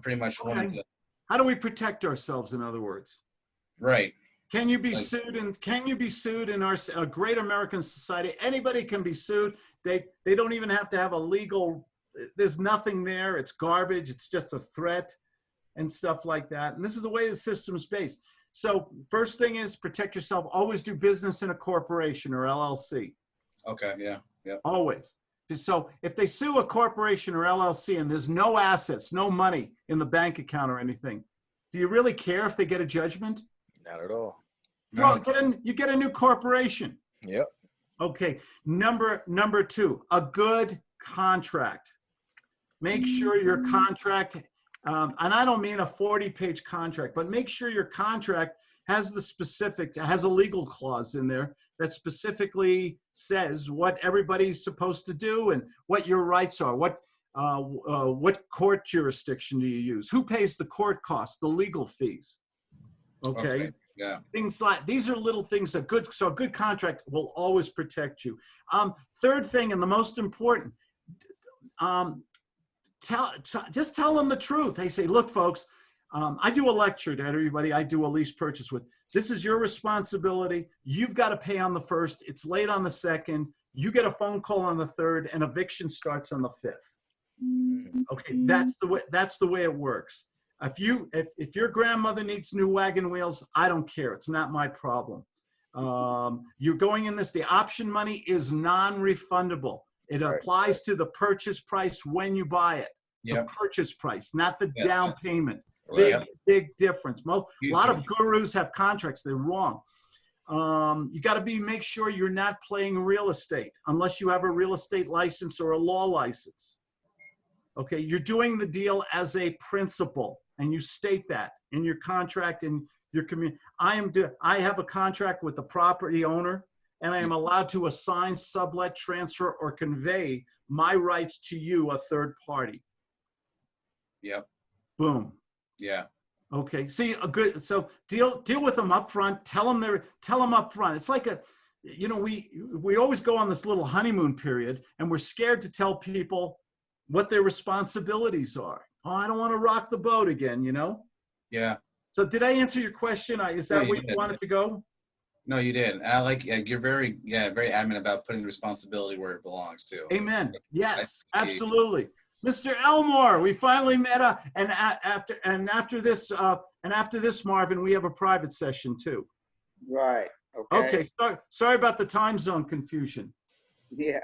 pretty much wanted to. How do we protect ourselves, in other words? Right. Can you be sued? And can you be sued in our great American society? Anybody can be sued. They don't even have to have a legal. There's nothing there. It's garbage. It's just a threat and stuff like that. And this is the way the system's based. So first thing is protect yourself. Always do business in a corporation or LLC. Okay. Yeah. Yeah. Always. So if they sue a corporation or LLC and there's no assets, no money in the bank account or anything, do you really care if they get a judgment? Not at all. Well, you get a new corporation. Yep. Okay. Number two, a good contract. Make sure your contract, and I don't mean a 40-page contract, but make sure your contract has has a legal clause in there that specifically says what everybody's supposed to do and what your rights are. What court jurisdiction do you use? Who pays the court costs, the legal fees? Okay. Yeah. Things like these are little things a good contract will always protect you. Third thing, and the most important, just tell them the truth. They say, look, folks, I do a lecture to everybody I do a lease purchase with. This is your responsibility. You've got to pay on the first. It's late on the second. You get a phone call on the third, and eviction starts on the fifth. Okay, that's the way it works. If your grandmother needs new wagon wheels, I don't care. It's not my problem. You're going in this. The option money is non-refundable. It applies to the purchase price when you buy it. The purchase price, not the down payment. Big difference. A lot of gurus have contracts. They're wrong. You got to make sure you're not playing real estate unless you have a real estate license or a law license. Okay, you're doing the deal as a principal, and you state that in your contract in your community. I have a contract with the property owner, and I am allowed to assign, sublet, transfer, or convey my rights to you, a third party. Yep. Boom. Yeah. Okay. See, so deal with them up front. Tell them up front. It's like we always go on this little honeymoon period, and we're scared to tell people what their responsibilities are. Oh, I don't want to rock the boat again, Yeah. So did I answer your question? Is that where you wanted to go? No, you did. And I like, you're very adamant about putting the responsibility where it belongs to. Amen. Yes, absolutely. Mr. Elmore, we finally met up, and after this, Marvin, we have a private session too. Right. Okay. Okay. Sorry about the time zone confusion. Yeah.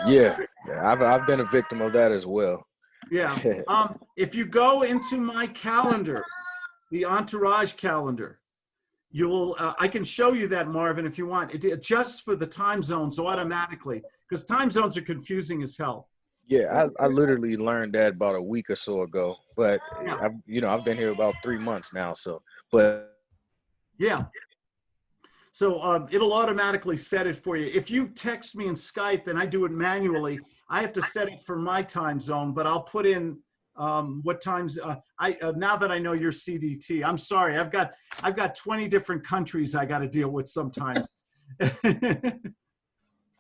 Yeah. I've been a victim of that as well. Yeah. If you go into my calendar, the Entourage calendar, I can show you that, Marvin, if you want. It adjusts for the time zones automatically because time zones are confusing as hell. Yeah, I literally learned that about a week or so ago, but I've been here about 3 months now. Yeah. So it'll automatically set it for you. If you text me in Skype and I do it manually, I have to set it for my time zone, but I'll put in what times now that I know you're CDT. I'm sorry, I've got 20 different countries I got to deal with sometimes.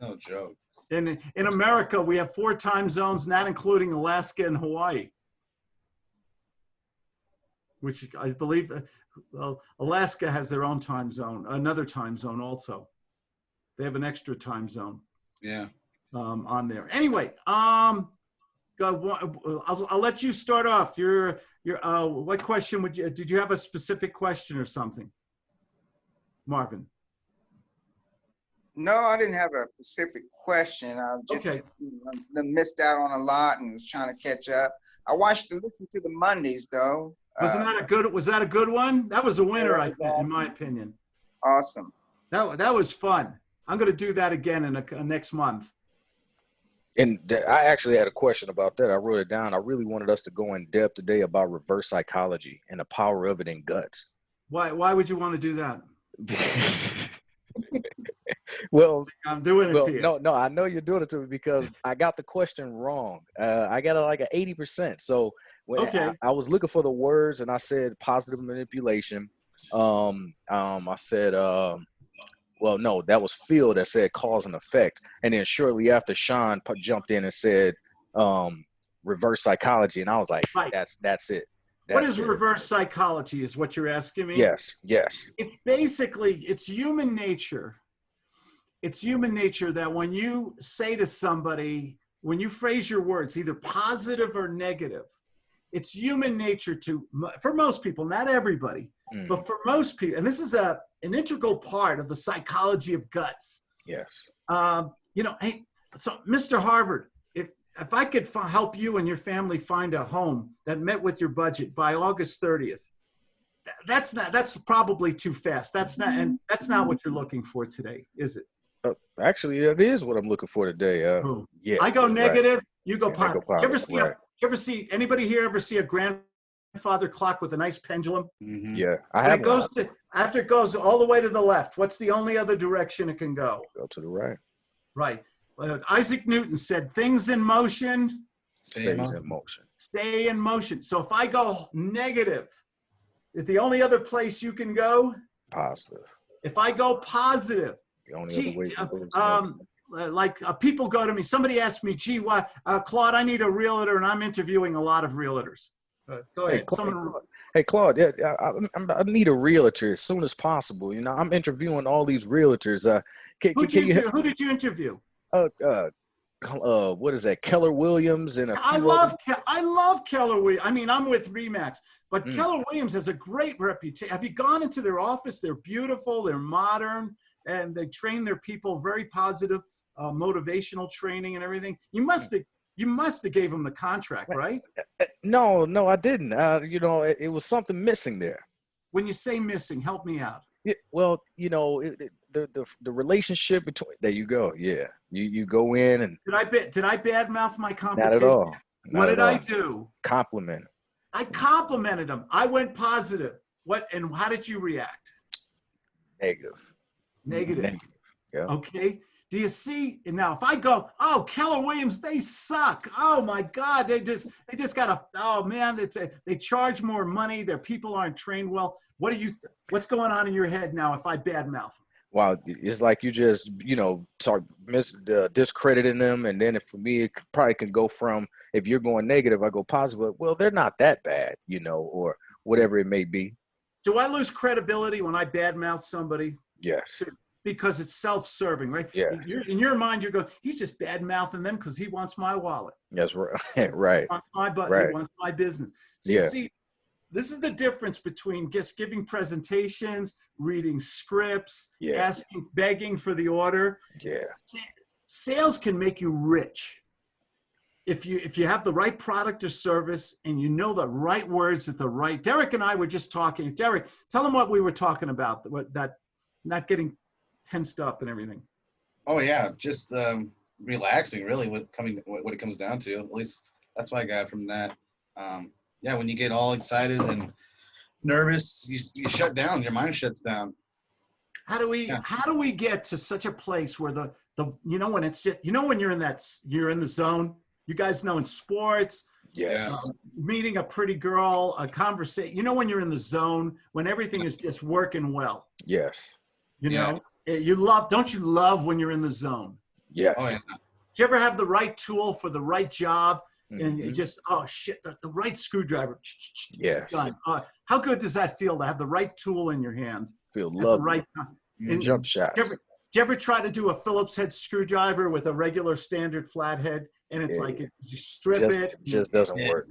No joke. In America, we have 4 time zones, not including Alaska and Hawaii, which I believe Alaska has their own time zone, another time zone also. They have an extra time zone. Yeah. On there. Anyway, I'll let you start off. What question did you have a specific question or something, Marvin? No, I didn't have a specific question. I just missed out on a lot and was trying to catch up. I listened to the Mondays though. Was that a good one? That was a winner, I think, in my opinion. Awesome. That was fun. I'm going to do that again in next month. And I actually had a question about that. I wrote it down. I really wanted us to go in depth today about reverse psychology and the power of it in guts. Why would you want to do that? Well, I'm doing it to you. No, I know you're doing it to me because I got the question wrong. I got like an 80%. So I was looking for the words and I said positive manipulation. I said, well, no, that was Phil that said cause and effect. And then shortly after, Sean jumped in and said reverse psychology, and I was like, Right. that's it. What is reverse psychology is what you're asking me? Yes. It's basically, it's human nature. It's human nature that when you say to somebody, when you phrase your words, either positive or negative, it's human nature to, for most people, not everybody, but for most people, and this is an integral part of the psychology of guts. Yes. You know, hey, so Mr. Harvard, if I could help you and your family find a home that met with your budget by August 30th, that's probably too fast. That's not what you're looking for today, is it? Actually, it is what I'm looking for today. Yeah. I go negative, you go Yeah, positive. go positive. You ever see anybody here ever see a grandfather clock with a nice pendulum? Mm-hmm. Yeah, I have. After it goes all the way to the left, what's the only other direction it can go? Go to the right. Right. Isaac Newton said, "Things in motion Stays in motion. stay in motion." So if I go negative, is the only other place you can go? Positive. If I go positive, The only other way. people go to me. Somebody asked me, "Gee, why, Claude? I need a realtor, and I'm interviewing a lot of realtors." Go ahead. Hey, Claude. Yeah, I need a realtor as soon as possible. You know, I'm interviewing all these realtors. Who did you interview? What is that? Keller Williams and I love Keller Williams. I mean, I'm with Remax, but Mm. Keller Williams has a great reputation. Have you gone into their office? They're beautiful. They're modern, and they train their people very positive, motivational training and everything. You must have gave them the contract, right? No, I didn't. You know, it was something missing there. When you say missing, help me out. Yeah, well, you know, the relationship between, there you go. Yeah, you go in and Did I badmouth my competition? not at all. What did I do? Compliment. I complimented them. I went positive. And how did you react? Negative. Yeah. Okay. Do you see now? If I go, oh, Keller Williams, they suck. Oh my God, they just got oh man, they charge more money. Their people aren't trained well. What's going on in your head now if I badmouth? Wow, it's like you just, you know, start discrediting them, and then for me, it probably can go from, if you're going negative, I go positive. Well, they're not that bad, you know, or whatever it may be. Do I lose credibility when I badmouth somebody? Yes. Because it's self-serving, right? Yeah. In your mind, you're going, he's just bad-mouthing them because he wants my wallet. That's right. Right. He wants my butt. Right. He wants my business. So Yeah. you see, this is the difference between just giving presentations, reading scripts, Yeah. begging for the order. Yeah. Sales can make you rich. If you have the right product or service and you know the right words at the right. Derek and I were just talking. Derek, tell them what we were talking about. That not getting tensed up and everything. Oh yeah, just relaxing. Really, what it comes down to. At least that's what I got from that. Yeah, when you get all excited and nervous, you shut down. Your mind shuts down. How do we get to such a place where the when it's just when you're in the zone. You guys know in sports, Yes. Meeting a pretty girl, a conversation. When you're in the zone, when everything is just working well. Yes. You know, don't you love when you're in the zone? Yes. Oh yeah. Do you ever have the right tool for the right job? And you Mhm. just, oh shit, the right screwdriver. Yes. It's done. How good does that feel to have the right tool in your hand Feel at the love right time? And jump shots. Do you ever try to do a Phillips head screwdriver with a regular standard flathead, and it's like you strip it? Just doesn't work.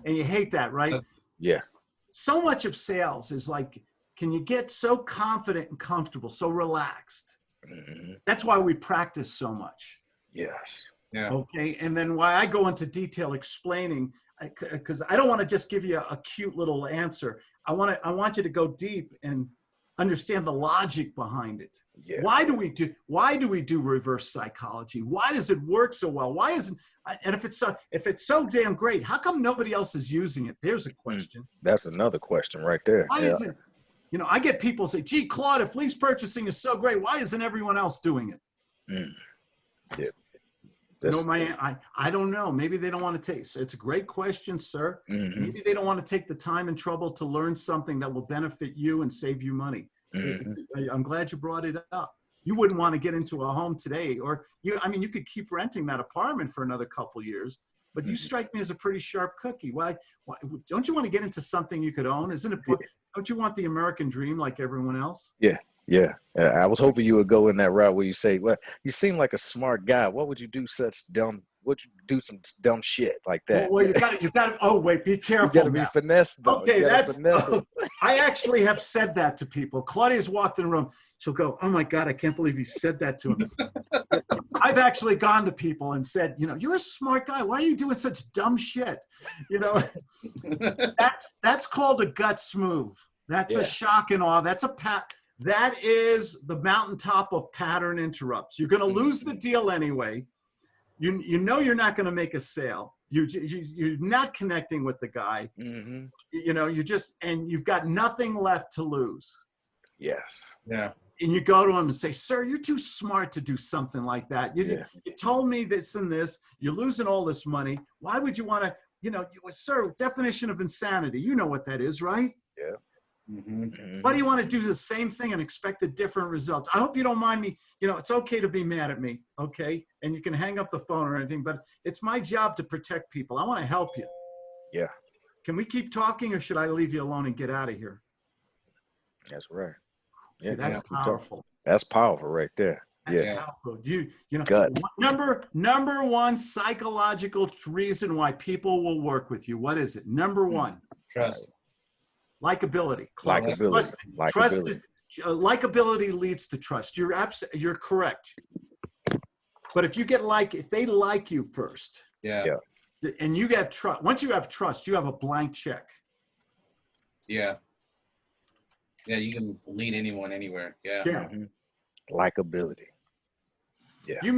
And you hate that, right? Yeah. So much of sales is like, can you get so confident and comfortable, so relaxed? Mhm. That's why we practice so much. Yes. Yeah. Okay. And then why I go into detail explaining, because I don't want to just give you a cute little answer. I want you to go deep and understand the logic behind it. Yeah. Why do we do reverse psychology? Why does it work so well? Why isn't, and if it's so damn great, how come nobody else is using it? There's a question. That's another question right there. Why is it, I get people say, gee, Claude, if lease purchasing is so great, why isn't everyone else doing it? Yeah. I don't know. Maybe they don't want to take. So it's a great question, sir. Mhm. Maybe they don't want to take the time and trouble to learn something that will benefit you and save you money. Mhm. I'm glad you brought it up. You wouldn't want to get into a home today, or you could keep renting that apartment for another couple years. but you strike me as a pretty sharp cookie. Why don't you want to get into something you could own? Isn't it? Don't you want the American dream like everyone else? Yeah. Yeah. I was hoping you would go in that route where you say, well, you seem like a smart guy. What would you do would you do some dumb shit like that? Well, you got to, oh, wait, be careful. You got to be finesse, though. Okay, I actually have said that to people. Claudia's walked in the room. She'll go, oh my God, I can't believe you said that to him. I've actually gone to people and said, you're a smart guy. Why are you doing such dumb shit? That's called a guts move. That's a shock and awe. That is the mountaintop of pattern interrupts. You're going to lose the deal anyway. You know you're not going to make a sale. You're not connecting with the guy. Mm-hmm. And you've got nothing left to lose. Yes. Yeah. And you go to him and say, sir, you're too smart to do something like that. You told me this and this. You're losing all this money. Why would you want to, sir, definition of insanity. You know what that is, right? Yeah. Mm-hmm. Why do you want to do the same thing and expect a different result? I hope you don't mind me. It's okay to be mad at me, okay? And you can hang up the phone or anything, but it's my job to protect people. I want to help you. Yeah. Can we keep talking, or should I leave you alone and get out of here? That's right. See, that's powerful. That's powerful right there. That's powerful. Guts. Number one psychological reason why people will work with you. What is it? Number one. Trust. Likability. Likability. Likability leads to trust. You're correct. But if they like you first, and you have trust. Once you have trust, you have a blank check. Yeah. Yeah, you can lead anyone anywhere. Yeah. Mm-hmm. Likability. Yeah. You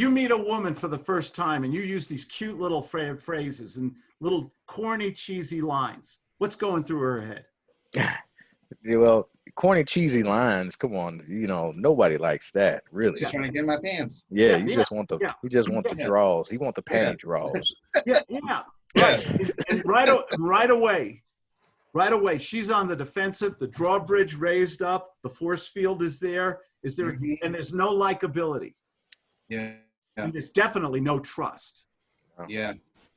meet a woman for the first time, and you use these cute little phrases and little corny, cheesy lines. What's going through her head? Well, corny, cheesy lines. Come on, nobody likes that, really. Just trying to get in my pants. Yeah, you just want the draws. You want the panty draws. Yeah. And right away, she's on the defensive. The drawbridge raised up. The force field is there. Mm-hmm. And there's no likability. Yeah. And there's definitely no trust. Yeah.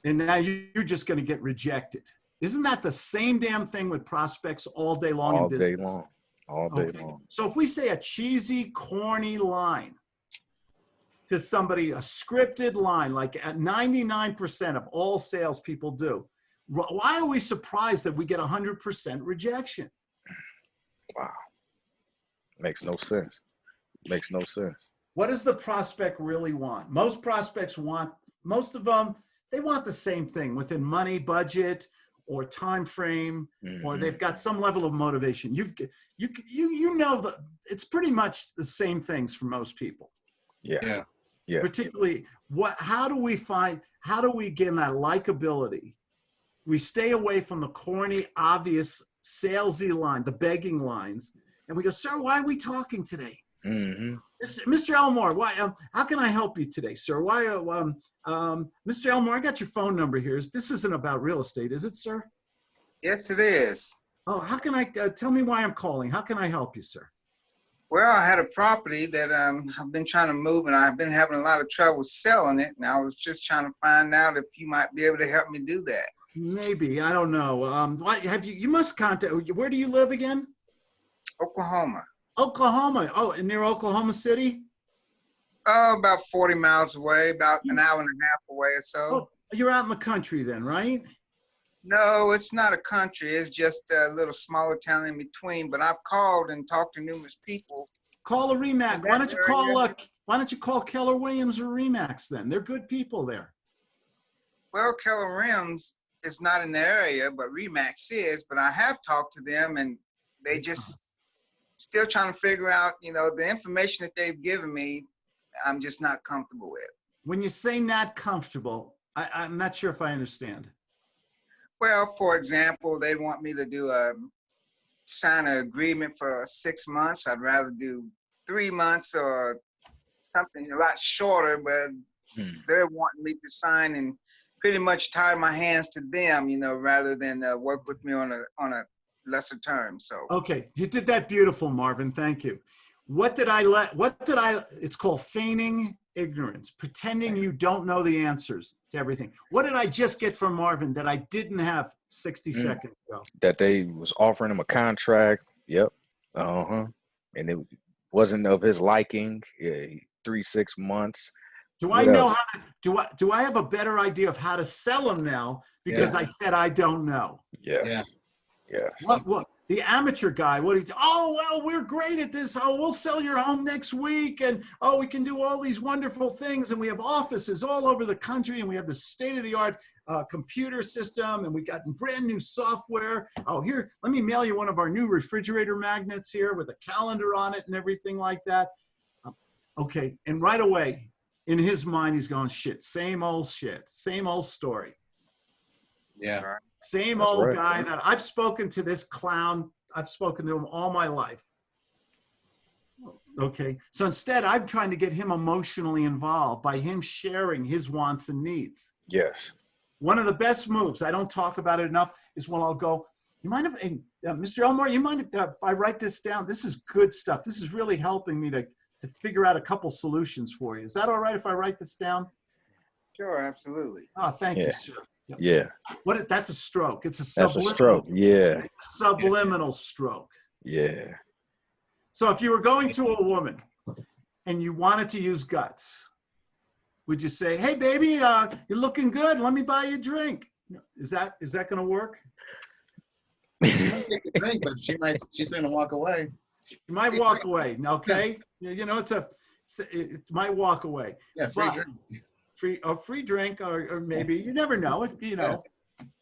And now you're just going to get rejected. Isn't that the same damn thing with prospects all day long in business? All day long. So if we say a cheesy, corny line to somebody, a scripted line, like at 99% of all salespeople do, why are we surprised that we get 100% rejection? Wow. Makes no sense. What does the prospect really want? Most prospects most of them, they want the same thing within money, budget, or time frame, or they've got some level of motivation. You know that it's pretty much the same things for most people. Yeah. Particularly, how do we get that likability? We stay away from the corny, obvious, salesy line, the begging lines, and we go, sir, why are we talking today? Mm-hmm. Mr. Elmore, why? How can I help you today, sir? Why? Mr. Elmore, I got your phone number here. This isn't about real estate, is it, sir? Yes, it is. Oh, how can I? Tell me why I'm calling. How can I help you, sir? Well, I had a property that I've been trying to move, and I've been having a lot of trouble selling it. And I was just trying to find out if you might be able to help me do that. Maybe, I don't know. You must contact. Where do you live again? Oklahoma. Oklahoma. Oh, near Oklahoma City? Oh, about 40 miles away, about an hour and a half away or so. Oh, you're out in the country then, right? No, it's not a country. It's just a little smaller town in between. But I've called and talked to numerous people. Call a Remax. Why don't you call Keller Williams or Remax then? They're good people there. Well, Keller Williams is not in the area, but Remax is. But I have talked to them, and they just still trying to figure out, the information that they've given me, I'm just not comfortable with. When you say not comfortable, I'm not sure if I understand. Well, for example, they want me to sign an agreement for 6 months. I'd rather do 3 months or something a lot shorter, but they're wanting me to sign and pretty much tie my hands to them, rather than work with me on a lesser term. So okay, you did that beautiful, Marvin. Thank you. It's called feigning ignorance, pretending you don't know the answers to everything. What did I just get from Marvin that I didn't have 60 seconds ago? That they was offering him a contract. Yep. And it wasn't of his liking. Yeah, 3-6 months. Do I know how to, do I have a better idea of how to sell him now because I said I don't know? Yes. Yeah. What the amateur guy, oh, well, we're great at this. Oh, we'll sell your home next week. And, oh, we can do all these wonderful things. And we have offices all over the country. And we have the state-of-the-art computer system. And we got brand new software. Oh, here, let me mail you one of our new refrigerator magnets here with a calendar on it and everything like that. Okay. And right away, in his mind, he's going, shit, same old story. Yeah. Same old guy that I've spoken to this clown. I've spoken to him all my life. Okay. So instead, I'm trying to get him emotionally involved by him sharing his wants and needs. Yes. One of the best moves, I don't talk about it enough, is when I'll go, you mind if, Mr. Elmore, you mind if I write this down? This is good stuff. This is really helping me to figure out a couple solutions for you. Is that all right if I write this down? Sure, absolutely. Oh, thank you, sir. Yeah. That's a stroke. It's a That's a stroke. Yeah. It's a subliminal stroke. Yeah. So if you were going to a woman and you wanted to use guts, would you say, "Hey, baby, you're looking good. Let me buy you a drink"? Is that going to work? Take a drink, but she's going to walk away. She might walk away. Okay, it might walk away. Yeah, free drink. Free drink, or maybe you never know.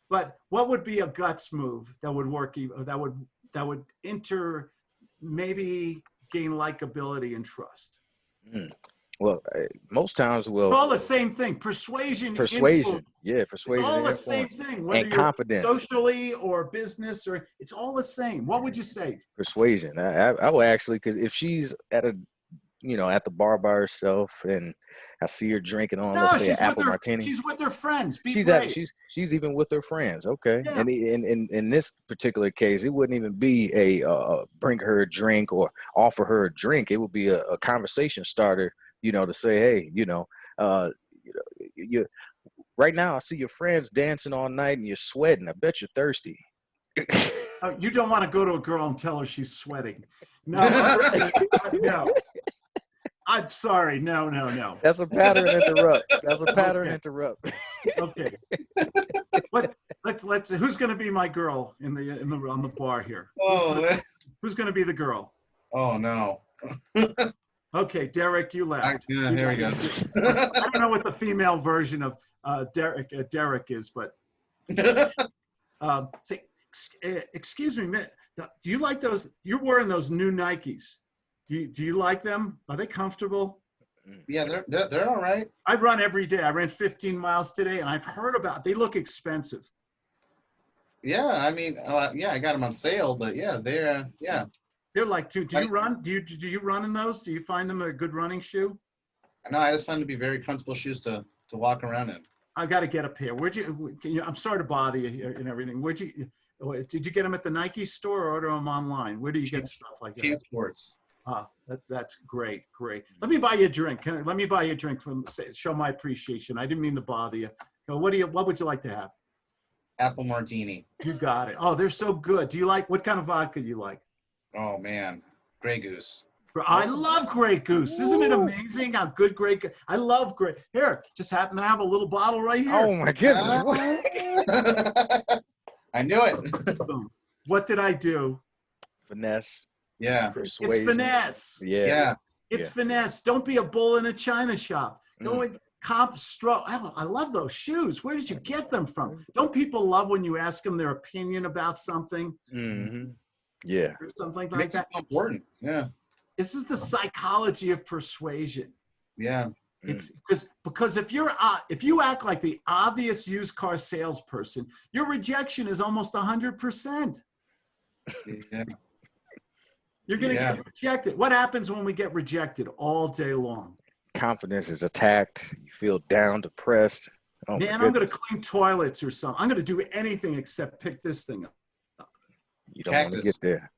But what would be a guts move that would work? That would maybe gain likability and trust. Well, most times we'll. It's all the same thing. Persuasion. Yeah, persuasion. It's all the same thing. Whether and confidence. Socially or business, it's all the same. What would you say? Persuasion. I would actually, because if she's at at the bar by herself and I see her drinking on, let's say, an apple martini. She's with her friends. She's even with her friends. Okay. Yeah. And in this particular case, it wouldn't even be a bring her a drink or offer her a drink. It would be a conversation starter, to say, hey, you right now I see your friends dancing all night and you're sweating. I bet you're thirsty. You don't want to go to a girl and tell her she's sweating. No, no. I'm sorry. No. That's a pattern interrupt. Okay. Let's. Who's going to be my girl on the bar here? Who's going to be the girl? Oh no. Okay, Derek, you left. There we go. I don't know what the female version of Derek is, but say, excuse me, do you like those? You're wearing those new Nikes. Do you like them? Are they comfortable? Yeah, they're all right. I run every day. I ran 15 miles today, and I've heard they look expensive. Yeah, I mean, I got them on sale, but yeah, they're They're like do you run? Do you run in those? Do you find them a good running shoe? No, I just find them to be very comfortable shoes to walk around in. I got to get a pair. I'm sorry to bother you and everything. Did you get them at the Nike store or order them online? Where do you get stuff like that? Team Sports. That's great. Let me buy you a drink. Let me buy you a drink show my appreciation. I didn't mean to bother you. What would you like to have? Apple martini. You got it. Oh, they're so good. What kind of vodka do you like? Oh man, Grey Goose. I love Grey Goose. Isn't it amazing how good Grey Goose? I love Grey. Here, just happen to have a little bottle right here. Oh my goodness. I knew it. Boom. What did I do? Finesse. Yeah. It's finesse. Yeah. It's finesse. Don't be a bull in a china shop. Go and comp stroke. I love those shoes. Where did you get them from? Don't people love when you ask them their opinion about something? Mm-hmm. Yeah. Or something like Makes that. it important. Yeah. This is the psychology of persuasion. Yeah. It's because if you act like the obvious used car salesperson, your rejection is almost 100%. Yeah. You're going to get rejected. What happens when we get rejected all day long? Confidence is attacked. You feel down, depressed. Oh, man, I'm going to clean toilets or something. I'm going to do anything except pick this thing up. You don't want to get there.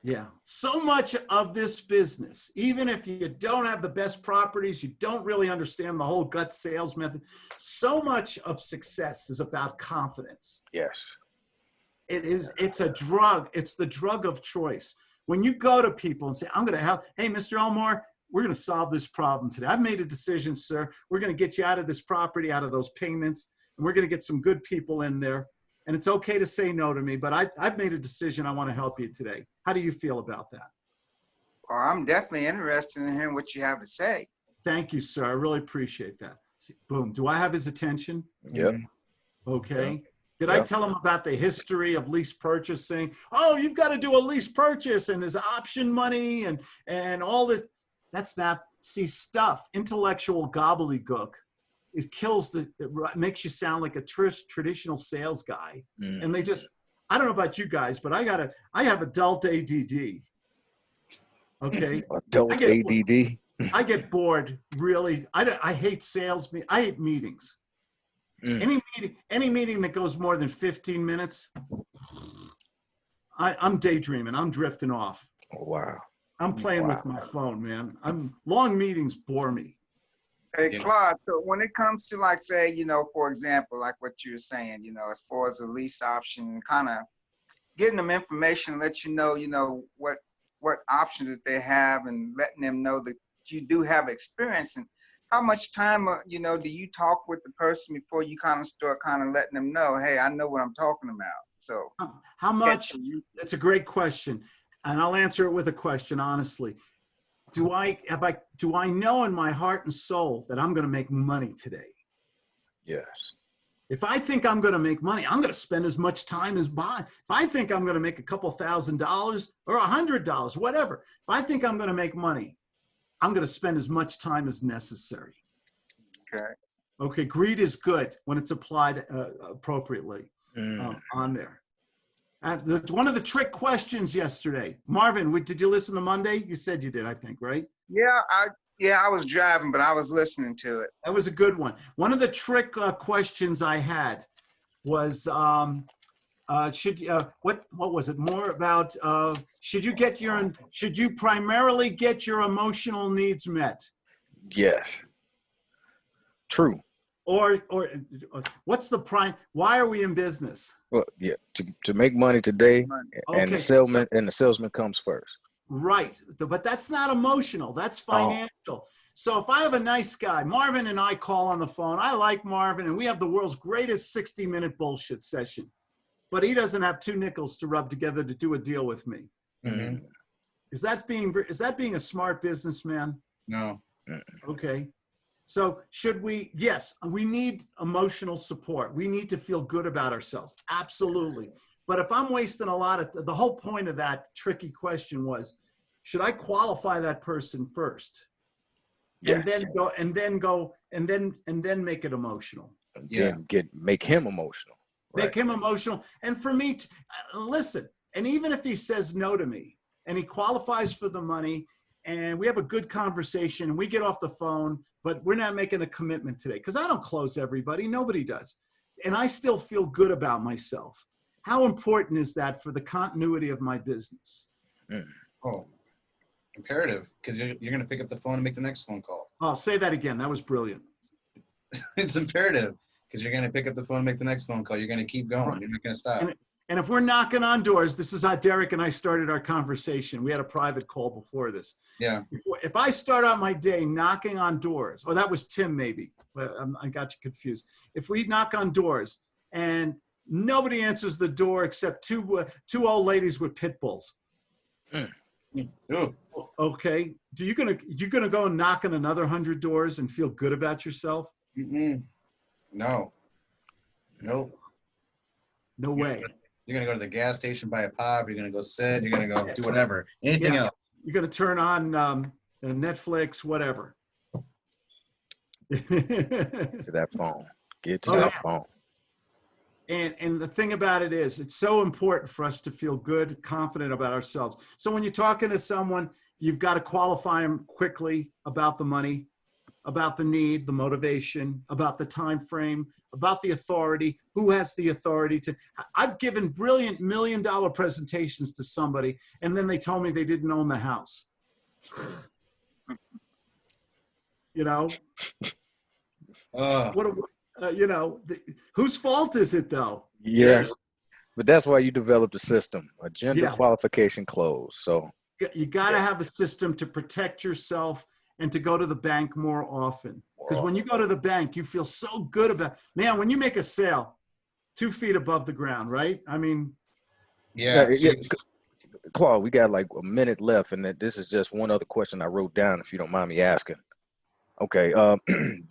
Yeah. So much of this business, even if you don't have the best properties, you don't really understand the whole gut sales method, so much of success is about confidence. Yes. It's a drug. It's the drug of choice. When you go to people and say, I'm going to help, hey, Mr. Elmore, we're going to solve this problem today. I've made a decision, sir. We're going to get you out of this property, out of those payments, and we're going to get some good people in there. And it's okay to say no to me, but I've made a decision. I want to help you today. How do you feel about that? Well, I'm definitely interested in hearing what you have to say. Thank you, sir. I really appreciate that. See, boom. Do I have his attention? Yep. Okay. Yep. Did I tell him about the history of lease purchasing? Oh, you've got to do a lease purchase and there's option money and all this. That's not, see, stuff, intellectual gobbledygook. It kills it makes you sound like a traditional sales guy. And they just, I don't know about you guys, but I have adult ADD. Okay. Adult ADD. I get bored, really. I hate sales. I hate meetings. Any meeting that goes more than 15 minutes, I'm daydreaming. I'm drifting off. Oh, wow. I'm playing with my phone, man. Long meetings bore me. Hey, Claude, so when it comes to, like, say, you know, for example, like what you were saying, you know, as far as the lease option, kind of getting them information, let you know, what options that they have and letting them know that you do have experience. And how much time, you know, do you talk with the person before you kind of start kind of letting them know, hey, I know what I'm talking about? So how much? That's a great question. And I'll answer it with a question, honestly. Do I know in my heart and soul that I'm going to make money today? Yes. If I think I'm going to make money, I'm going to spend as much time as If I think I'm going to make a couple $1,000 or $100, whatever. If I think I'm going to make money, I'm going to spend as much time as necessary. Okay. Okay. Greed is good when it's applied appropriately on there. One of the trick questions yesterday, Marvin, did you listen to Monday? You said you did, I think, right? Yeah, I was driving, but I was listening to it. That was a good one. One of the trick questions I had was, what was it? More about should you primarily get your emotional needs met? Yes. True. Or what's the why are we in business? Well, yeah, to make money today, and the salesman comes first. Right, but that's not emotional. That's financial. So if I have a nice guy, Marvin and I call on the phone. I like Marvin, and we have the world's greatest 60-minute bullshit session. But he doesn't have 2 nickels to rub together to do a deal with me. Mm-hmm. Is that being a smart businessman? No. Okay. So yes, we need emotional support. We need to feel good about ourselves. Absolutely. But if I'm wasting a lot of, the whole point of that tricky question was, should I qualify that person first? Yeah. And then make it emotional. Yeah. Make him emotional. Make him emotional. And for me, listen, and even if he says no to me and he qualifies for the money and we have a good conversation and we get off the phone, but we're not making a commitment today because I don't close everybody. Nobody does. And I still feel good about myself. How important is that for the continuity of my business? Oh, imperative, because you're going to pick up the phone and make the next phone call. I'll say that again. That was brilliant. It's imperative because you're going to pick up the phone and make the next phone call. You're going to keep going. Right. You're not going to stop. And if we're knocking on doors, this is how Derek and I started our conversation. We had a private call before this. Yeah. If I start out my day knocking on doors, or that was Tim maybe, I got you confused. If we knock on doors and nobody answers the door except two old ladies with pit bulls. Okay. You gonna go and knock on another 100 doors and feel good about yourself? No. Nope. No way. You're gonna go to the gas station, buy a pop. You're gonna go sit. You're gonna go do whatever. Anything else. You're gonna turn on Netflix, whatever. To that phone. Get to that phone. And the thing about it is, it's so important for us to feel good, confident about ourselves. So when you're talking to someone, you've got to qualify them quickly about the money. about the need, the motivation, about the time frame, about the authority, who has the authority to. I've given brilliant $1 million presentations to somebody, and then they told me they didn't own the house. You know, what? You know, whose fault is it though? Yeah, but that's why you developed a system, agenda, Yeah. qualification, close. So You got to have a system to protect yourself and to go to the bank more often. Because when you go to the bank, you feel so good about, man, when you make a sale 2 feet above the ground, right? I mean, Yeah. Claude, we got like a minute left, and this is just one other question I wrote down, if you don't mind me asking. Okay,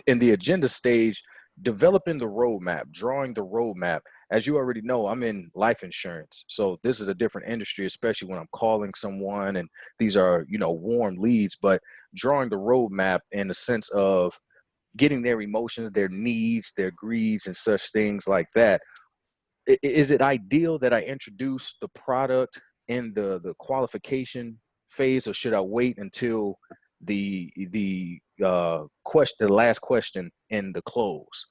in the agenda stage, developing the roadmap, drawing the roadmap. As you already know, I'm in life insurance, so this is a different industry, especially when I'm calling someone, and these are, you know, warm leads. But drawing the roadmap in the sense of getting their emotions, their needs, their greeds, and such things like that. Is it ideal that I introduce the product in the qualification phase, or should I wait until the last question in the close?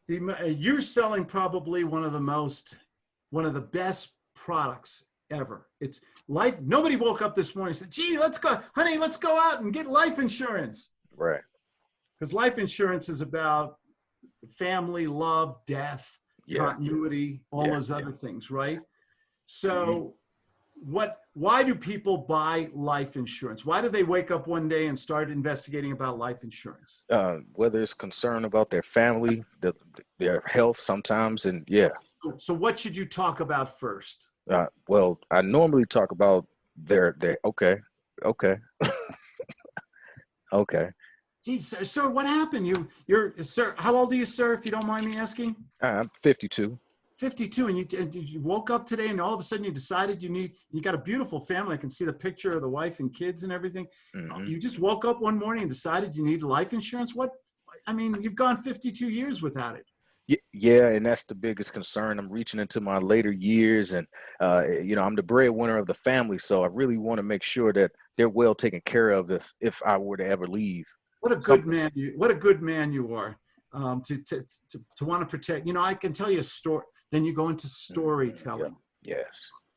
you're selling probably one of the best products ever. It's life. Nobody woke up this morning and said, gee, let's go, honey, let's go out and get life insurance. Right. Because life insurance is about family, love, death, continuity, all those other things, right? So why do people buy life insurance? Why do they wake up one day and start investigating about life insurance? Whether it's concern about their family, their health sometimes, and So what should you talk about first? well, I normally talk about their okay. Okay. Geez, sir, what happened? You're sir, how old are you, sir, if you don't mind me asking? I'm 52. 52, and you woke up today and all of a sudden you decided you got a beautiful family. I can see the picture of the wife and kids and everything. Mm-hmm. You just woke up one morning and decided you need life insurance. What? I mean, you've gone 52 years without it. Yeah, and that's the biggest concern. I'm reaching into my later years, and you know, I'm the breadwinner of the family, so I really want to make sure that they're well taken care of if I were to ever leave. What a good man you are. To want to protect. You know, I can tell you a story. Then you go into storytelling. Yes.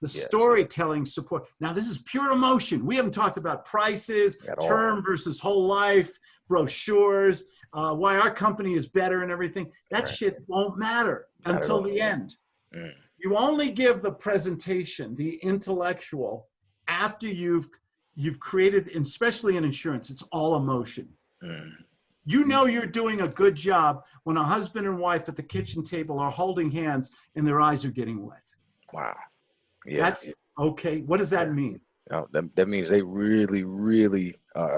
The storytelling support. Now, this is pure emotion. We haven't talked about prices, term versus whole life, brochures, why our company is better and everything. That shit won't matter until the end. You only give the presentation, the intellectual, after you've created, especially in insurance, it's all emotion. You know you're doing a good job when a husband and wife at the kitchen table are holding hands and their eyes are getting wet. Wow. Yeah. That's okay. What does that mean? That means they really, really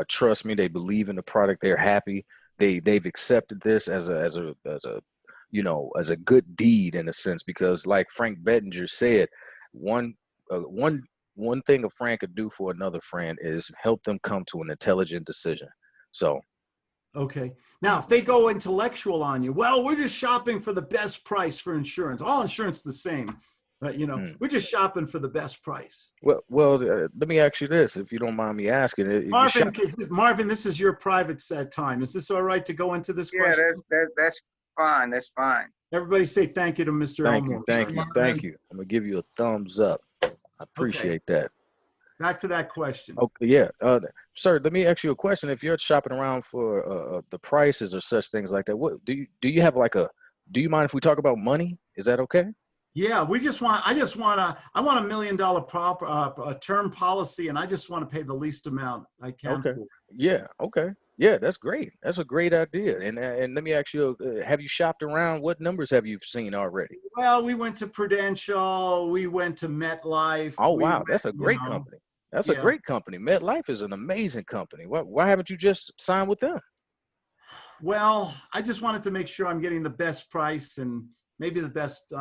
trust me. They believe in the product. They're happy. They've accepted this as a you know, as a good deed in a sense, because like Frank Bettinger said, one thing a friend could do for another friend is help them come to an intelligent decision. So. Okay. Now, if they go intellectual on you, well, we're just shopping for the best price for insurance. All insurance is the same. But, you know, we're just shopping for the best price. Well, let me ask you this, if you don't mind me asking. Marvin, this is your private set time. Is this all right to go into this question? Yeah, that's fine. That's fine. Everybody say thank you to Mr. Elmore. Thank you. I'm going to give you a thumbs up. I appreciate that. Back to that question. Okay, yeah. Sir, let me ask you a question. If you're shopping around for the prices or such things like that, what do you have do you mind if we talk about money? Is that okay? Yeah, I want a $1 million term policy, and I just want to pay the least amount I can for. Yeah, okay. Yeah, that's great. That's a great idea. And let me ask you, have you shopped around? What numbers have you seen already? Well, we went to Prudential. We went to MetLife. Oh, wow. That's a great company. That's a great company. MetLife is an amazing company. Why haven't you just signed with them? Well, I just wanted to make sure I'm getting the best price and maybe the best.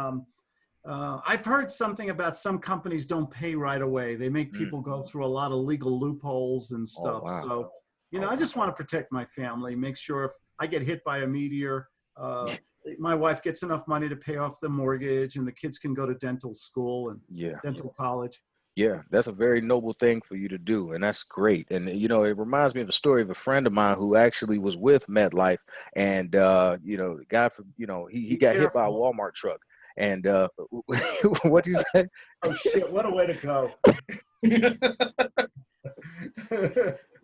I've heard something about some companies don't pay right away. They make people go through a lot of legal loopholes and stuff. Oh, wow. So, you know, I just want to protect my family, make sure if I get hit by a meteor, my wife gets enough money to pay off the mortgage and the kids can go to dental school and dental college. Yeah, that's a very noble thing for you to do, and that's great. And you know, it reminds me of a story of a friend of mine who actually was with MetLife, and you know, the guy, he Be got hit by a careful. Walmart truck, and what do you say? Oh shit! What a way to go.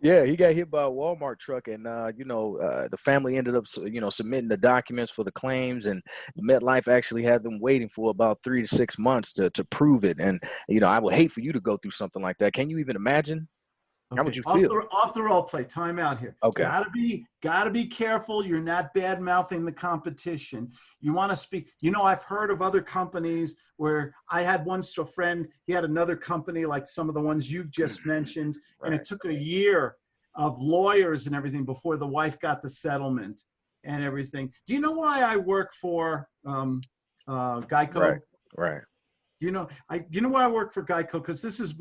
Yeah, he got hit by a Walmart truck, and the family ended up, submitting the documents for the claims, and MetLife actually had them waiting for about 3 to 6 months to prove it. And I would hate for you to go through something like that. Can you even imagine? How would Okay, you feel? off the role play. Time out here. Okay. Gotta be careful. You're not bad mouthing the competition. You want to speak. I've heard of other companies where I had once a friend. He had another company like some of the ones you've just mentioned, and it took a year of lawyers and everything before the wife got the settlement and everything. Do you know why I work for Geico? Right. You know why I work for Geico? Because this is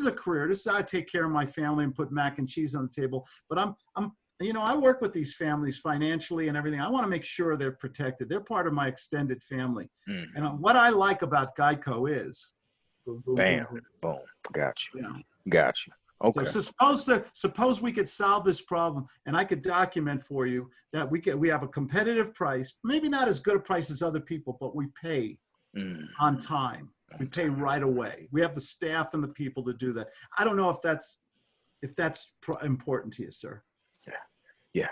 a career. This is how I take care of my family and put mac and cheese on the table. But I work with these families financially and everything. I want to make sure they're protected. They're part of my extended family. And what I like about Geico is, boom, boom, Bam, boom, boom. Got you. boom. Got you. Okay. So suppose we could solve this problem, and I could document for you that we have a competitive price, maybe not as good a price as other people, but we pay on time. We pay right away. We have the staff and the people to do that. I don't know if that's important to you, sir. Yeah.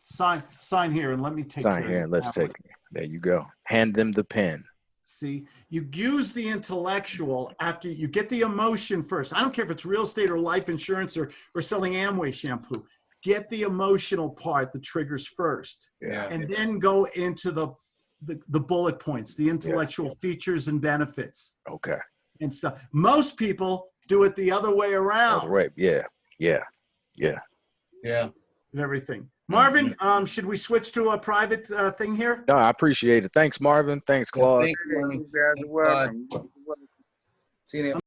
Sign here and let me take Sign care here. of Let's take it. There you go. Hand them the pen. See, you use the intellectual after you get the emotion first. I don't care if it's real estate or life insurance or selling Amway shampoo. Get the emotional part, the triggers first, and then go into the bullet points, the intellectual features and benefits. Okay. And stuff. Most people do it the other way around. Right. Yeah. And everything. Marvin, should we switch to a private thing here? No, I appreciate it. Thanks, Marvin. Thanks, Claude. Thank you, Marvin. You guys are welcome. See you.